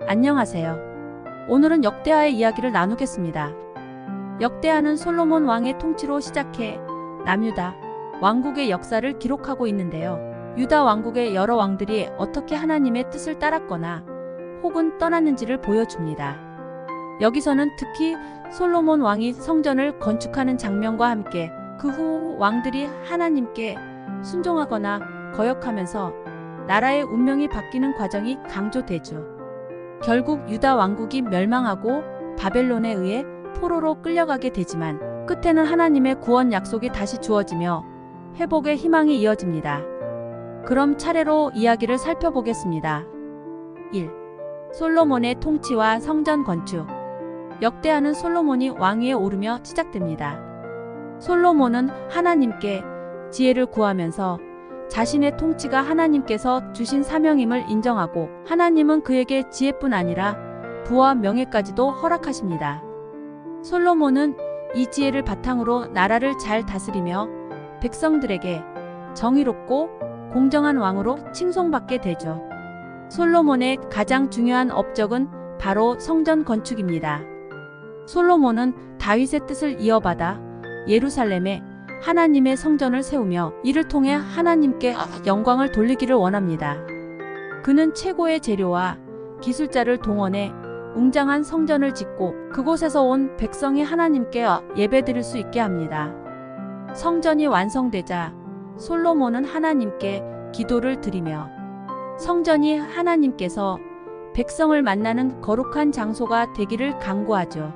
안녕하세요. 오늘은 역대하의 이야기를 나누겠습니다. 역대하는 솔로몬 왕의 통치로 시작해 남유다 왕국의 역사를 기록하고 있는데요. 유다 왕국의 여러 왕들이 어떻게 하나님의 뜻을 따랐거나 혹은 떠났는지를 보여줍니다. 여기서는 특히 솔로몬 왕이 성전을 건축하는 장면과 함께 그 후 왕들이 하나님께 순종하거나 거역하면서 나라의 운명이 바뀌는 과정이 강조되죠. 결국 유다 왕국이 멸망하고 바벨론에 의해 포로로 끌려가게 되지만 끝에는 하나님의 구원 약속이 다시 주어지며 회복의 희망이 이어집니다. 그럼 차례로 이야기를 살펴보겠습니다. 1. 솔로몬의 통치와 성전 건축. 역대하는 솔로몬이 왕위에 오르며 시작됩니다. 솔로몬은 하나님께 지혜를 구하면서 자신의 통치가 하나님께서 주신 사명임을 인정하고 하나님은 그에게 지혜뿐 아니라 부와 명예까지도 허락하십니다. 솔로몬은 이 지혜를 바탕으로 나라를 잘 다스리며 백성들에게 정의롭고 공정한 왕으로 칭송받게 되죠. 솔로몬의 가장 중요한 업적은 바로 성전 건축입니다. 솔로몬은 다윗의 뜻을 이어받아 예루살렘에 하나님의 성전을 세우며 이를 통해 하나님께 영광을 돌리기를 원합니다. 그는 최고의 재료와 기술자를 동원해 웅장한 성전을 짓고 그곳에서 온 백성이 하나님께 예배드릴 수 있게 합니다. 성전이 완성되자 솔로몬은 하나님께 기도를 드리며 성전이 하나님께서 백성을 만나는 거룩한 장소가 되기를 간구하죠.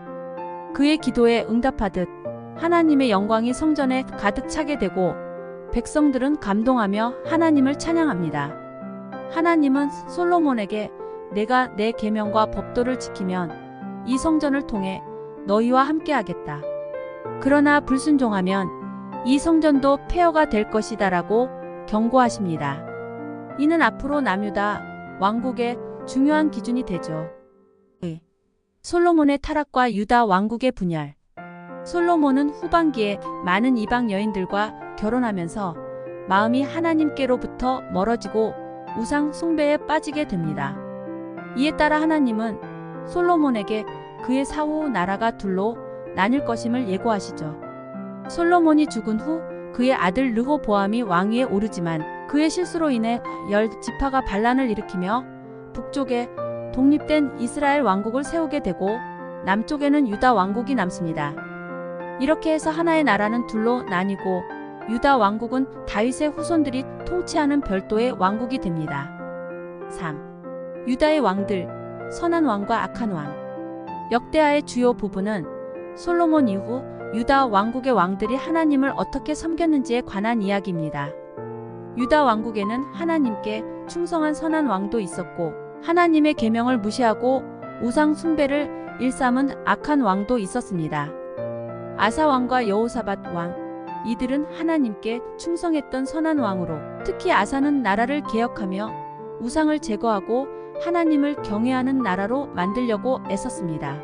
그의 기도에 응답하듯 하나님의 영광이 성전에 가득 차게 되고 백성들은 감동하며 하나님을 찬양합니다. 하나님은 솔로몬에게 내가 내 계명과 법도를 지키면 이 성전을 통해 너희와 함께하겠다. 그러나 불순종하면 이 성전도 폐허가 될 것이다라고 경고하십니다. 이는 앞으로 남유다 왕국의 중요한 기준이 되죠. 솔로몬의 타락과 유다 왕국의 분열. 솔로몬은 후반기에 많은 이방 여인들과 결혼하면서 마음이 하나님께로부터 멀어지고 우상 숭배에 빠지게 됩니다. 이에 따라 하나님은 솔로몬에게 그의 사후 나라가 둘로 나뉠 것임을 예고하시죠. 솔로몬이 죽은 후 그의 아들 르호보암이 왕위에 오르지만 그의 실수로 인해 10지파가 반란을 일으키며 북쪽에 독립된 이스라엘 왕국을 세우게 되고 남쪽에는 유다 왕국이 남습니다. 이렇게 해서 하나의 나라는 둘로 나뉘고 유다 왕국은 다윗의 후손들이 통치하는 별도의 왕국이 됩니다. 3. 유다의 왕들, 선한 왕과 악한 왕. 역대하의 주요 부분은 솔로몬 이후 유다 왕국의 왕들이 하나님을 어떻게 섬겼는지에 관한 이야기입니다. 유다 왕국에는 하나님께 충성한 선한 왕도 있었고 하나님의 계명을 무시하고 우상 숭배를 일삼은 악한 왕도 있었습니다. 아사 왕과 여호사밧 왕, 이들은 하나님께 충성했던 선한 왕으로 특히 아사는 나라를 개혁하며 우상을 제거하고 하나님을 경외하는 나라로 만들려고 애썼습니다.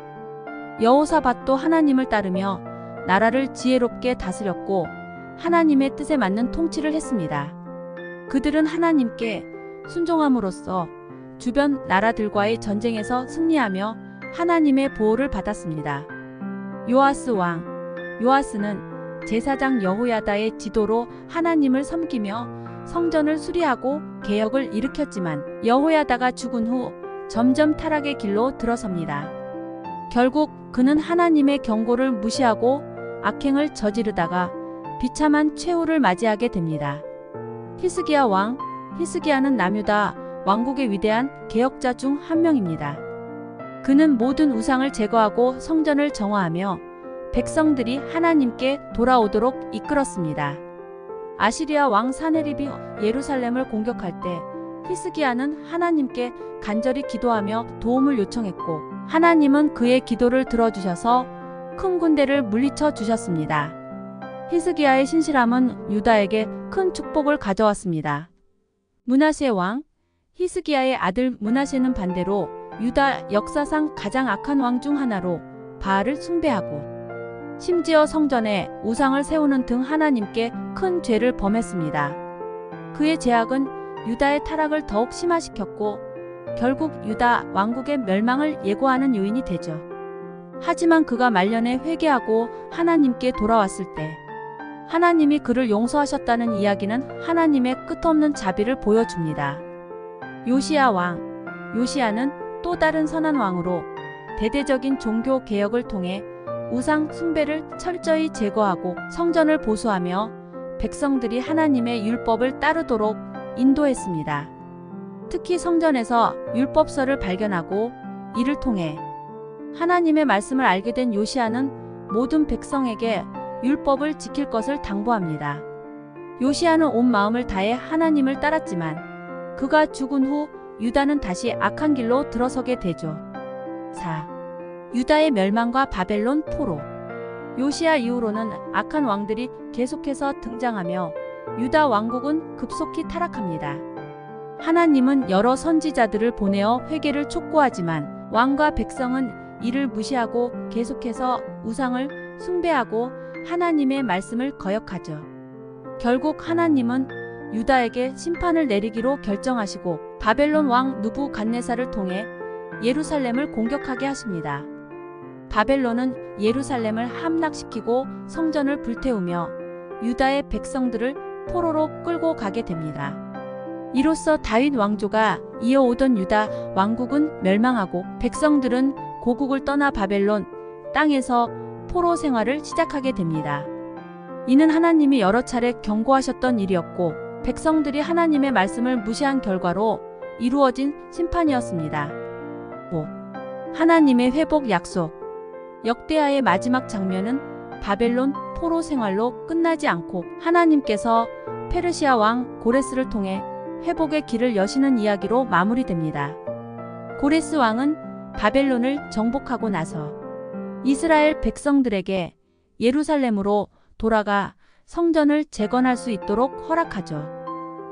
여호사밧도 하나님을 따르며 나라를 지혜롭게 다스렸고 하나님의 뜻에 맞는 통치를 했습니다. 그들은 하나님께 순종함으로써 주변 나라들과의 전쟁에서 승리하며 하나님의 보호를 받았습니다. 요아스 왕, 요아스는 제사장 여호야다의 지도로 하나님을 섬기며 성전을 수리하고 개혁을 일으켰지만 여호야다가 죽은 후 점점 타락의 길로 들어섭니다. 결국 그는 하나님의 경고를 무시하고 악행을 저지르다가 비참한 최후를 맞이하게 됩니다. 히스기야 왕, 히스기야는 남유다 왕국의 위대한 개혁자 중 한 명입니다. 그는 모든 우상을 제거하고 성전을 정화하며 백성들이 하나님께 돌아오도록 이끌었습니다. 아시리아 왕 사네립이 예루살렘을 공격할 때 히스기야는 하나님께 간절히 기도하며 도움을 요청했고 하나님은 그의 기도를 들어주셔서 큰 군대를 물리쳐 주셨습니다. 히스기야의 신실함은 유다에게 큰 축복을 가져왔습니다. 므낫세 왕, 히스기야의 아들 므낫세는 반대로 유다 역사상 가장 악한 왕 중 하나로 바알을 숭배하고 심지어 성전에 우상을 세우는 등 하나님께 큰 죄를 범했습니다. 그의 죄악은 유다의 타락을 더욱 심화시켰고 결국 유다 왕국의 멸망을 예고하는 요인이 되죠. 하지만 그가 말년에 회개하고 하나님께 돌아왔을 때 하나님이 그를 용서하셨다는 이야기는 하나님의 끝없는 자비를 보여줍니다. 요시야 왕. 요시야는 또 다른 선한 왕으로 대대적인 종교 개혁을 통해 우상 숭배를 철저히 제거하고 성전을 보수하며 백성들이 하나님의 율법을 따르도록 인도했습니다. 특히 성전에서 율법서를 발견하고 이를 통해 하나님의 말씀을 알게 된 요시야는 모든 백성에게 율법을 지킬 것을 당부합니다. 요시야는 온 마음을 다해 하나님을 따랐지만 그가 죽은 후 유다는 다시 악한 길로 들어서게 되죠. 4. 유다의 멸망과 바벨론 포로. 요시야 이후로는 악한 왕들이 계속해서 등장하며 유다 왕국은 급속히 타락합니다. 하나님은 여러 선지자들을 보내어 회개를 촉구하지만 왕과 백성은 이를 무시하고 계속해서 우상을 숭배하고 하나님의 말씀을 거역하죠. 결국 하나님은 유다에게 심판을 내리기로 결정하시고 바벨론 왕 느부갓네살을 통해 예루살렘을 공격하게 하십니다. 바벨론은 예루살렘을 함락시키고 성전을 불태우며 유다의 백성들을 포로로 끌고 가게 됩니다. 이로써 다윗 왕조가 이어오던 유다 왕국은 멸망하고 백성들은 고국을 떠나 바벨론 땅에서 포로 생활을 시작하게 됩니다. 이는 하나님이 여러 차례 경고하셨던 일이었고 백성들이 하나님의 말씀을 무시한 결과로 이루어진 심판이었습니다. 5. 하나님의 회복 약속. 역대하의 마지막 장면은 바벨론 포로 생활로 끝나지 않고 하나님께서 페르시아 왕 고레스를 통해 회복의 길을 여시는 이야기로 마무리됩니다. 고레스 왕은 바벨론을 정복하고 나서 이스라엘 백성들에게 예루살렘으로 돌아가 성전을 재건할 수 있도록 허락하죠.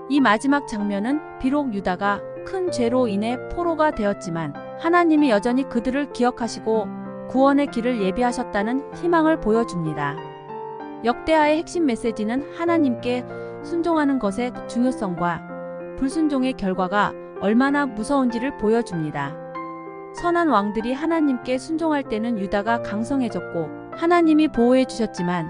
이 마지막 장면은 비록 유다가 큰 죄로 인해 포로가 되었지만 하나님이 여전히 그들을 기억하시고 구원의 길을 예비하셨다는 희망을 보여줍니다. 역대하의 핵심 메시지는 하나님께 순종하는 것의 중요성과 불순종의 결과가 얼마나 무서운지를 보여줍니다. 선한 왕들이 하나님께 순종할 때는 유다가 강성해졌고 하나님이 보호해 주셨지만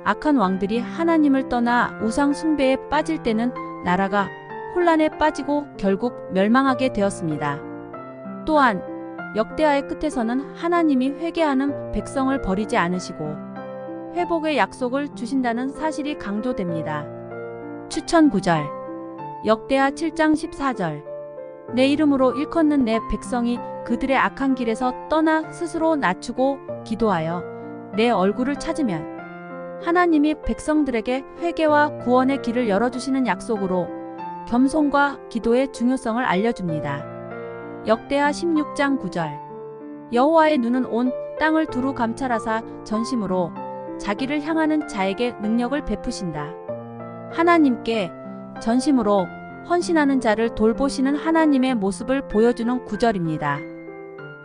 악한 왕들이 하나님을 떠나 우상 숭배에 빠질 때는 나라가 혼란에 빠지고 결국 멸망하게 되었습니다. 또한 역대하의 끝에서는 하나님이 회개하는 백성을 버리지 않으시고 회복의 약속을 주신다는 사실이 강조됩니다. 추천 구절. 역대하 7장 14절. 내 이름으로 일컫는 내 백성이 그들의 악한 길에서 떠나 스스로 낮추고 기도하여 내 얼굴을 찾으면 하나님이 백성들에게 회개와 구원의 길을 열어주시는 약속으로 겸손과 기도의 중요성을 알려줍니다. 역대하 16장 9절. 여호와의 눈은 온 땅을 두루 감찰하사 전심으로 자기를 향하는 자에게 능력을 베푸신다. 하나님께 전심으로 헌신하는 자를 돌보시는 하나님의 모습을 보여주는 구절입니다.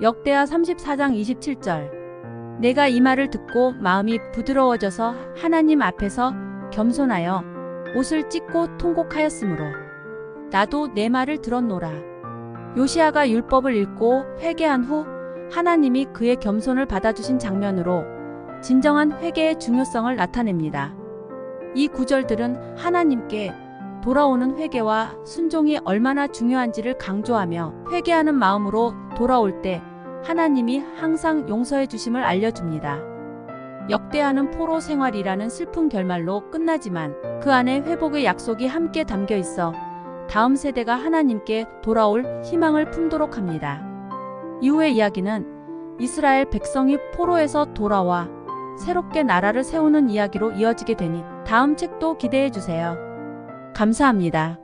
역대하 34장 27절. 내가 이 말을 듣고 마음이 부드러워져서 하나님 앞에서 겸손하여 옷을 찢고 통곡하였으므로 나도 내 말을 들었노라. 요시야가 율법을 읽고 회개한 후 하나님이 그의 겸손을 받아주신 장면으로 진정한 회개의 중요성을 나타냅니다. 이 구절들은 하나님께 돌아오는 회개와 순종이 얼마나 중요한지를 강조하며 회개하는 마음으로 돌아올 때 하나님이 항상 용서해 주심을 알려줍니다. 역대하는 포로 생활이라는 슬픈 결말로 끝나지만 그 안에 회복의 약속이 함께 담겨 있어 다음 세대가 하나님께 돌아올 희망을 품도록 합니다. 이후의 이야기는 이스라엘 백성이 포로에서 돌아와 새롭게 나라를 세우는 이야기로 이어지게 되니 다음 책도 기대해 주세요. 감사합니다.